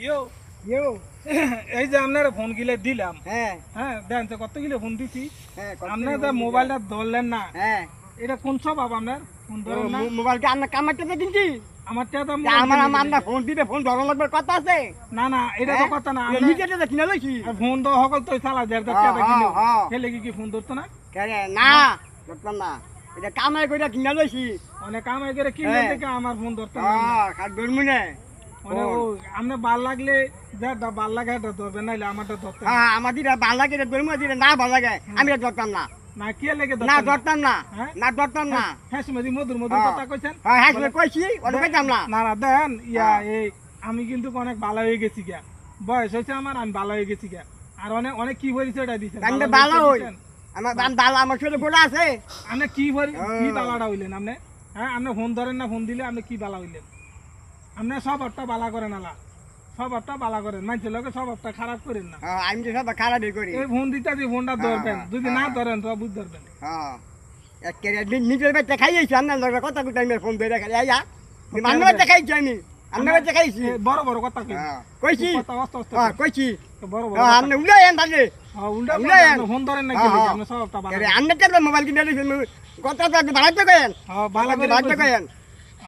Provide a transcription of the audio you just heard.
ইয়ো ইয়ো এই যে আপনারা ফোন গিলে দিলাম, হ্যাঁ হ্যাঁ দেন তো কত গিলে ফোন দিছি, হ্যাঁ আপনারা যে মোবাইলটা ধরলেন না, হ্যাঁ এটা কোন স্বভাব আপনার? ফোন ধরেন না, মোবাইলকে আমরা কামাইতে দিনছি আমার টাকা আমার আমরা ফোন দিতে ফোন ধরন লাগবে কথা আছে না না এটা তো কথা না, নিজে কিনে লইছি ফোন তো সকল তো চালা যায় হ্যাঁ, হ্যাঁ। খেলে কি ফোন ধরতো না? না ধরতাম না এটা কামাই করে কিনে লইছি অনেক কামাই করে কিনলে হ্যাঁ। থেকে আমার ফোন ধরতাম খাট ধরমু না মানে ও আপনি ভাল লাগলে যা ভাল লাগে এটা ধরবেন, নাইলে আমারটা ধরতে হ্যাঁ আমাদের ভাল লাগে ধরমু দিলে না ভাল লাগে আমি ধরতাম না না কি লেগে না ধরতাম না হ্যাঁ? না ধরতাম না হ্যাঁ সুমদি মধুর মধুর হ্যাঁ। কথা কইছেন। হ্যাঁ হ্যাঁ কইছি ওটা কইতাম না না না দেন ইয়া হ্যাঁ। এই আমি কিন্তু অনেক ভালো হয়ে গেছি গা, বয়স হয়েছে আমার, আমি ভালো হয়ে গেছি গা, আর অনেক অনেক কি বলিছে ওটা দিছেন আমি ভালো হই আমার ভালো আমার ছেলে গোড়া আছে আপনি কি কি হ্যাঁ। বালাটা হইলেন আপনি? হ্যাঁ আপনি ফোন ধরেন না, ফোন দিলে আপনি কি বালা হইলেন? আপনি সব অর্থ বালা করেন আলা, সব অর্থ বালা করেন, মানুষের লোকে সব অর্থ খারাপ করেন না। আমি তো সব খারাপ করি এই ফোন দিতে যে ফোনটা ধরবেন, যদি না ধরেন তো বুঝ ধরবেন। হ্যাঁ নিজের বাচ্চা খাইয়েছি আপনার লগে কথা কথা আমি ফোন ধরে খাই আয়া আমার বাচ্চা খাইছি আমি আপনার বাচ্চা খাইছি বড় বড় কথা কই কইছি কথা অস্ত অস্ত কইছি বড় বড় আপনি উড়াইয়েন তাহলে উল্টা উল্টায়েন। ফোন ধরেন না গেলে আপনি সব অর্থ বালা আপনি মোবাইল কিনে কথা তো ভাড়াতে কেন ভালো করে ভাড়াতে কেন